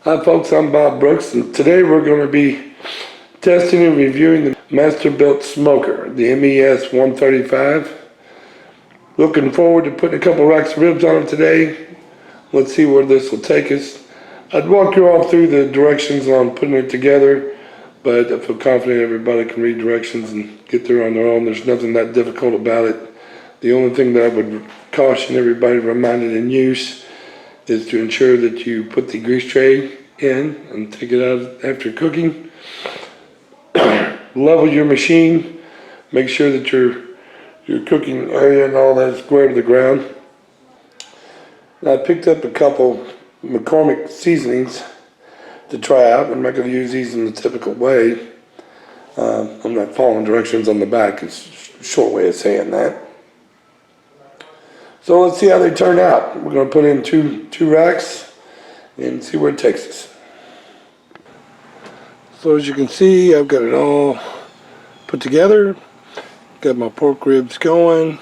Hi folks, I'm Bob Brooks, and today we're going to be testing and reviewing the Masterbilt smoker, the MES135. Looking forward to putting a couple racks of ribs on it today. Let's see where this will take us. I'd walk you all through the directions on putting it together, but I feel confident everybody can read directions and get there on their own. There's nothing that difficult about it. The only thing that I would caution everybody to remind it in use is to ensure that you put the grease tray in and take it out after cooking. Level your machine. Make sure that your cooking area and all that is square to the ground. Now, I picked up a couple McCormick seasonings to try out. I'm not going to use these in the typical way. I'm not following directions on the back. It's a short way of saying that. So let's see how they turn out. We're going to put in two racks and see where it takes us. So as you can see, I've got it all put together. Got my pork ribs going.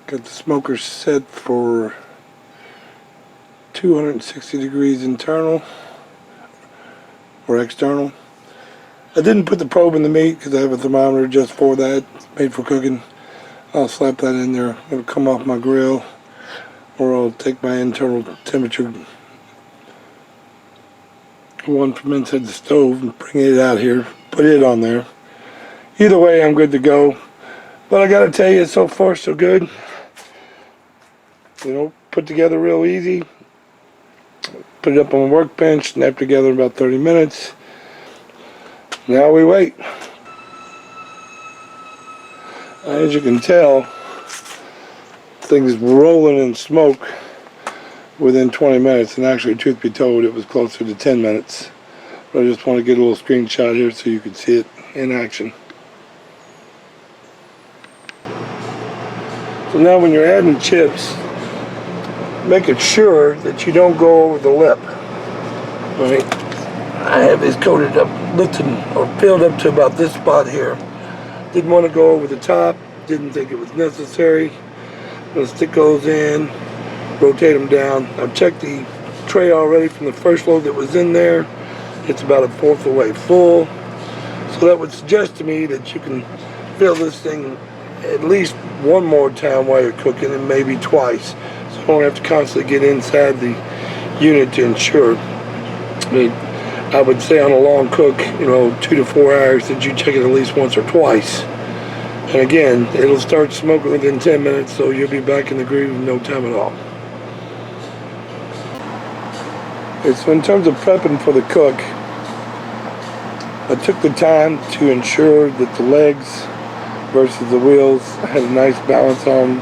Got the smoker set for 260 degrees internal or external. I didn't put the probe in the meat because I have a thermometer just for that. It's made for cooking. I'll slap that in there. It'll come off my grill, or I'll take my internal temperature one from inside the stove and bring it out here, put it on there. Either way, I'm good to go. But I gotta tell you, so far so good. You know, put together real easy. Put it up on a workbench, snap together in about 30 minutes. Now we wait. As you can tell, things rolling in smoke within 20 minutes, and actually, truth be told, it was closer to 10 minutes. But I just want to get a little screenshot here so you can see it in action. So now when you're adding chips, make it sure that you don't go over the lip. Right? I have these coated up, lifted or filled up to about this spot here. Didn't want to go over the top, didn't think it was necessary. I'm going to stick those in, rotate them down. I've checked the tray already from the first load that was in there. It's about a fourth of the way full. So that would suggest to me that you can fill this thing at least one more time while you're cooking, and maybe twice. So you don't have to constantly get inside the unit to ensure. I mean, I would say on a long cook, 2 to 4 hours, that you check it at least once or twice. And again, it'll start smoking within 10 minutes, so you'll be back in the groove in no time at all. Okay, so in terms of prepping for the cook, I took the time to ensure that the legs versus the wheels had a nice balance on,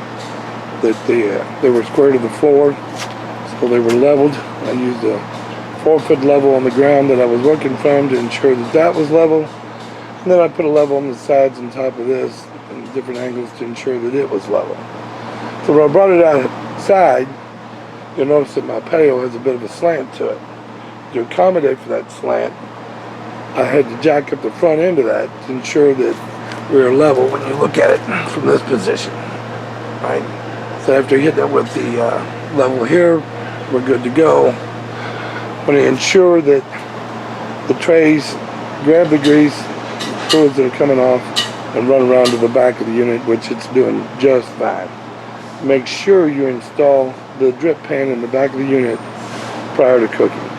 that they were square to the floor, so they were leveled. I used a 4-foot level on the ground that I was working from to ensure that that was level, and then I put a level on the sides and top of this in different angles to ensure that it was level. So when I brought it outside, you'll notice that my patio has a bit of a slant to it. To accommodate for that slant, I had to jack up the front end of that to ensure that we were level when you look at it from this position, right? So after you hit that with the level here, we're good to go. I'm going to ensure that the trays grab the grease, fluids that are coming off, and run around to the back of the unit, which it's doing just fine. Make sure you install the drip pan in the back of the unit prior to cooking.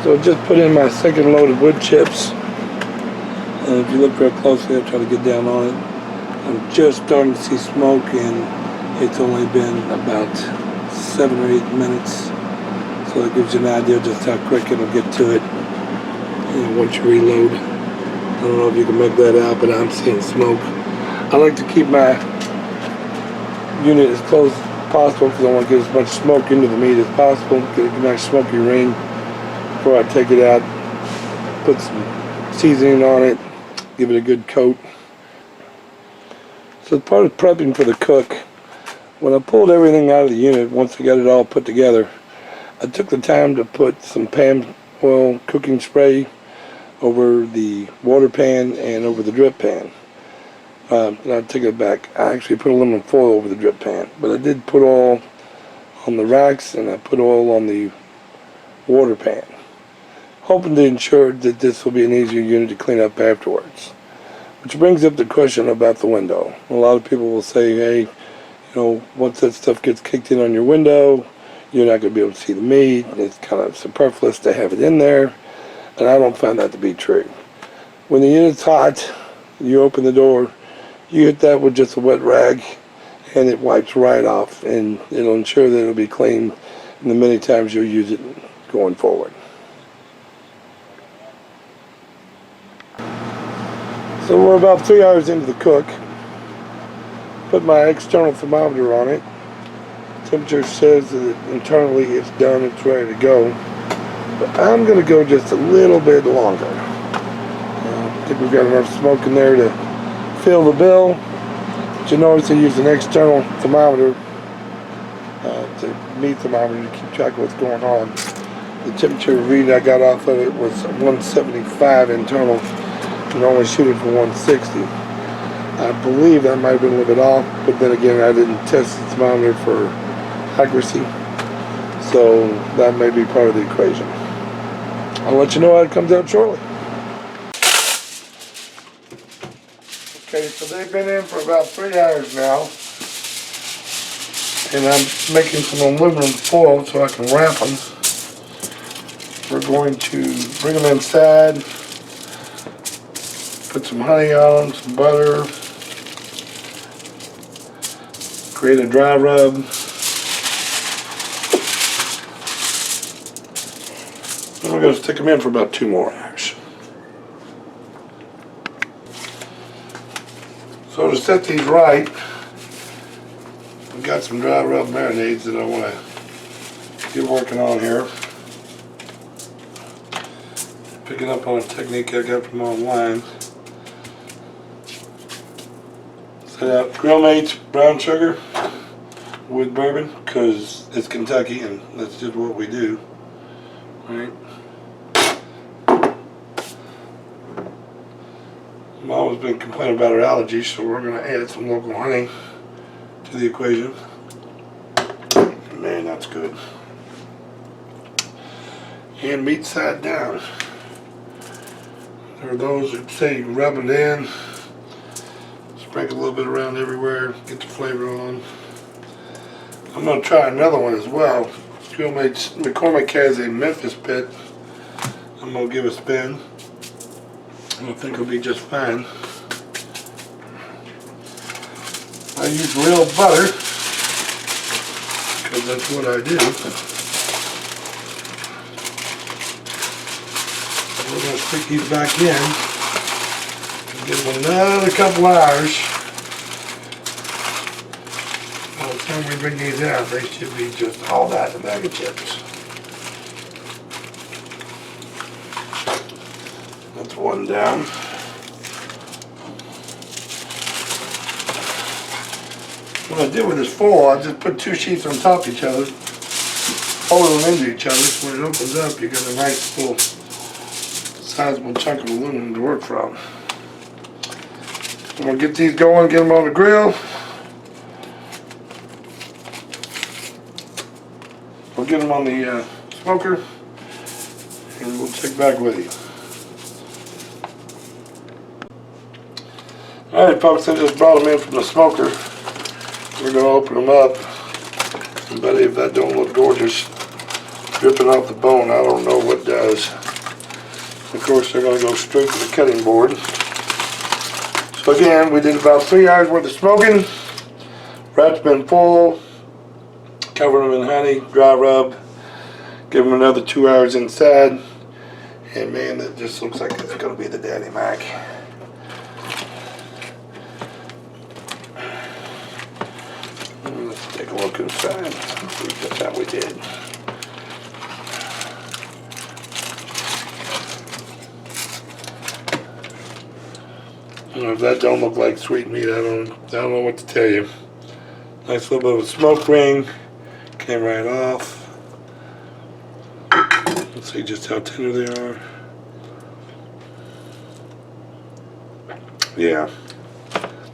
So just put in my second load of wood chips, and if you look real closely, I'll try to get down on it. I'm just starting to see smoke, and it's only been about 7 or 8 minutes, so that gives you an idea just how quick it'll get to it. And once you reload, I don't know if you can make that out, but I'm seeing smoke. I like to keep my unit as close as possible because I want to get as much smoke into the meat as possible. Get a nice smoky ring before I take it out. Put some seasoning on it, give it a good coat. So part of prepping for the cook, when I pulled everything out of the unit, once I got it all put together, I took the time to put some pan oil cooking spray over the water pan and over the drip pan. And I take it back. I actually put aluminum foil over the drip pan, but I did put all on the racks, and I put oil on the water pan, hoping to ensure that this will be an easier unit to clean up afterwards. Which brings up the question about the window. A lot of people will say, hey, you know, once that stuff gets kicked in on your window, you're not going to be able to see the meat, and it's kind of superfluous to have it in there, and I don't find that to be true. When the unit's hot, you open the door, you hit that with just a wet rag, and it wipes right off, and it'll ensure that it'll be clean in the many times you'll use it going forward. So we're about 3 hours into the cook. Put my external thermometer on it. Temperature says that internally it's done, it's ready to go. But I'm going to go just a little bit longer. I think we've got enough smoke in there to fill the bill. But you notice I use an external thermometer, the meat thermometer, to keep track of what's going on. The temperature reading I got off of it was 175 internal. You can only shoot it for 160. I believe that might have been a little bit off, but then again I didn't test the thermometer for accuracy, so that may be part of the equation. I'll let you know how it comes out shortly. Okay, so they've been in for about 3 hours now, and I'm making some aluminum foil so I can wrap them. We're going to bring them inside, put some honey on them, some butter, create a dry rub. And we're going to stick them in for about 2 more hours. So to set these right, I've got some dry rub marinades that I want to get working on here. Picking up on a technique I got from online. Set out Grill Mates brown sugar with bourbon, because it's Kentucky and that's just what we do. Right? Mom's been complaining about her allergies, so we're going to add some local honey to the equation. Man, that's good. And meat side down. There are those that say you rub it in, sprinkle a little bit around everywhere, get the flavor on. I'm going to try another one as well. McCormick has a Memphis pit. I'm going to give a spin. I think it'll be just fine. I use real butter because that's what I do. We're going to stick these back in and give them another couple hours. By the time we bring these out, they should be just all that in a bag of chips. That's one down. What I did with this foil, I just put 2 sheets on top of each other, fold them into each other, so when it opens up, you got a nice little sizable chunk of aluminum to work from. I'm going to get these going, get them on the grill. We'll get them on the smoker, and we'll check back with you. Alright folks, I just brought them in from the smoker. We're going to open them up. And buddy, if that don't look gorgeous, dripping off the bone, I don't know what does. Of course, they're going to go straight to the cutting board. So again, we did about 3 hours worth of smoking. Wrapped them in foil, covered them in honey, dry rub, give them another 2 hours inside. And man, that just looks like it's going to be the Daddy Mac. Let's take a look inside. See just how we did. You know, if that don't look like sweet meat, I don't know what to tell you. Nice little bit of a smoke ring. Came right off. Let's see just how tender they are.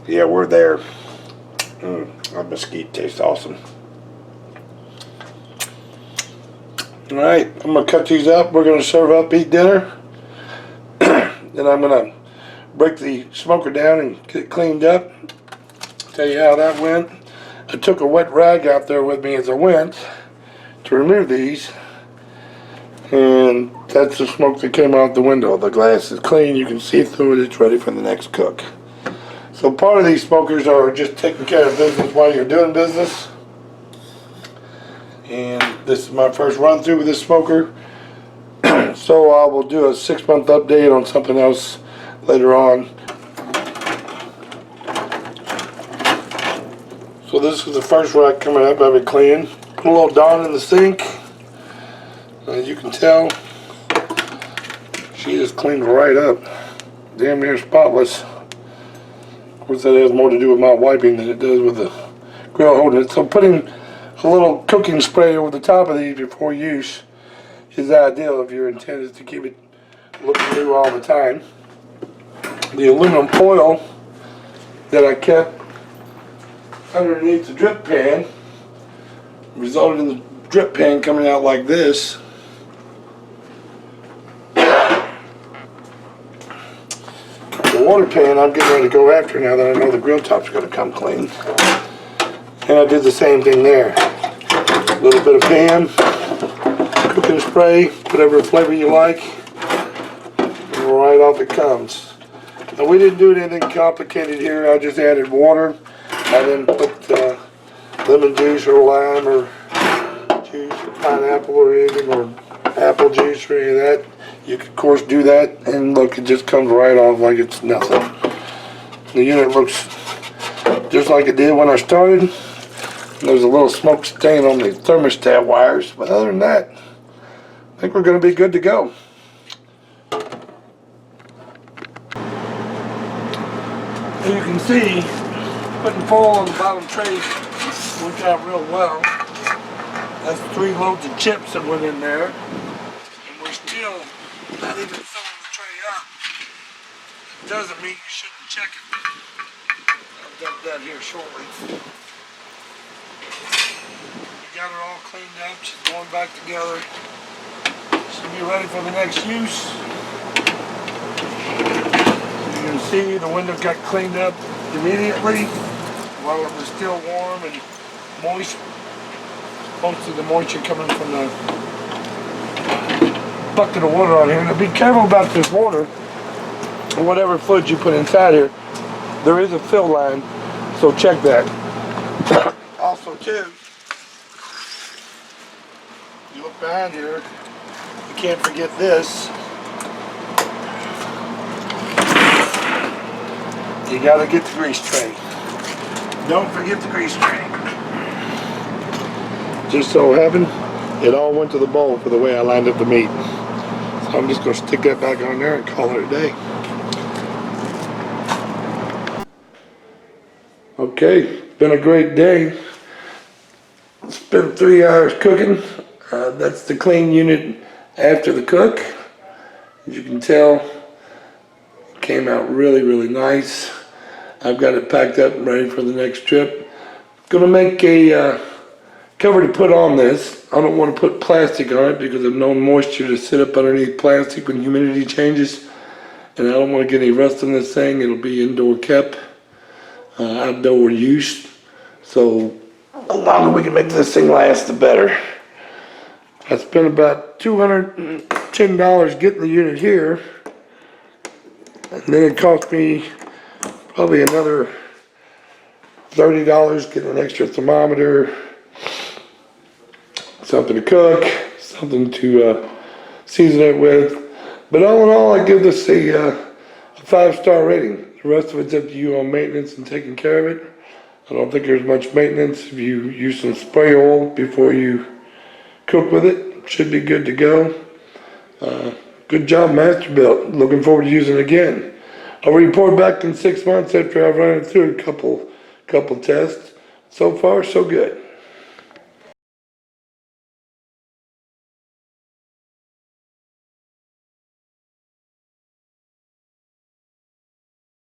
Yeah, we're there. Our mesquite tastes awesome. Alright, I'm going to cut these up. We're going to serve up, eat dinner. Then I'm going to break the smoker down and get it cleaned up. Tell you how that went. I took a wet rag out there with me as I went to remove these. And that's the smoke that came out the window. The glass is clean. You can see through it. It's ready for the next cook. So part of these smokers are just taking care of business while you're doing business. And this is my first run through with this smoker. So I will do a 6-month update on something else later on. So this is the first rack coming up. I have it clean. Put a little Dawn in the sink. As you can tell, she just cleaned right up. Damn near spotless. Of course that has more to do with my wiping than it does with the grill holding it. So putting a little cooking spray over the top of these before use is ideal if your intent is to keep it looking new all the time. The aluminum foil that I kept underneath the drip pan resulted in the drip pan coming out like this. The water pan I'm getting ready to go after now that I know the grill top's going to come clean. And I did the same thing there. A little bit of Pam, cooking spray, whatever flavor you like, and right off it comes. Now we didn't do anything complicated here. I just added water. I didn't put lemon juice or lime or juice or pineapple or anything, or apple juice or any of that. You could of course do that, and look, it just comes right off like it's nothing. The unit looks just like it did when I started. There's a little smoke stain on the thermostat wires, but other than that, I think we're going to be good to go. As you can see, putting foil on the bottom tray worked out real well. That's 3 loads of chips that went in there, and we're still not even filling the tray up. It doesn't mean you shouldn't check it. I'll dump that here shortly. We got her all cleaned up. She's going back together. She'll be ready for the next use. You can see the window got cleaned up immediately while it was still warm and moist. Most of the moisture coming from the bucket of water on here. Now be careful about this water and whatever fluid you put inside here. There is a fill line, so check that. Also too, you look behind here, you can't forget this. You gotta get the grease tray. Don't forget the grease tray. Just so happened, it all went to the bowl for the way I lined up the meat. So I'm just going to stick that back on there and call it a day. Okay, been a great day. Spent 3 hours cooking. That's the clean unit after the cook. As you can tell, it came out really, really nice. I've got it packed up and ready for the next trip. Gonna make a cover to put on this. I don't want to put plastic on it because I've known moisture to sit up underneath plastic when humidity changes, and I don't want to get any rust on this thing. It'll be indoor kept, outdoor use, so the longer we can make this thing last, the better. I spent about $210 getting the unit here, and then it cost me probably another $30 getting an extra thermometer, something to cook, something to season it with. But all in all, I give this a 5-star rating. The rest of it's up to you on maintenance and taking care of it. I don't think there's much maintenance. If you use some spray oil before you cook with it, should be good to go. Good job, Masterbilt. Looking forward to using it again. I'll report back in 6 months after I've run it through a couple tests. So far, so good.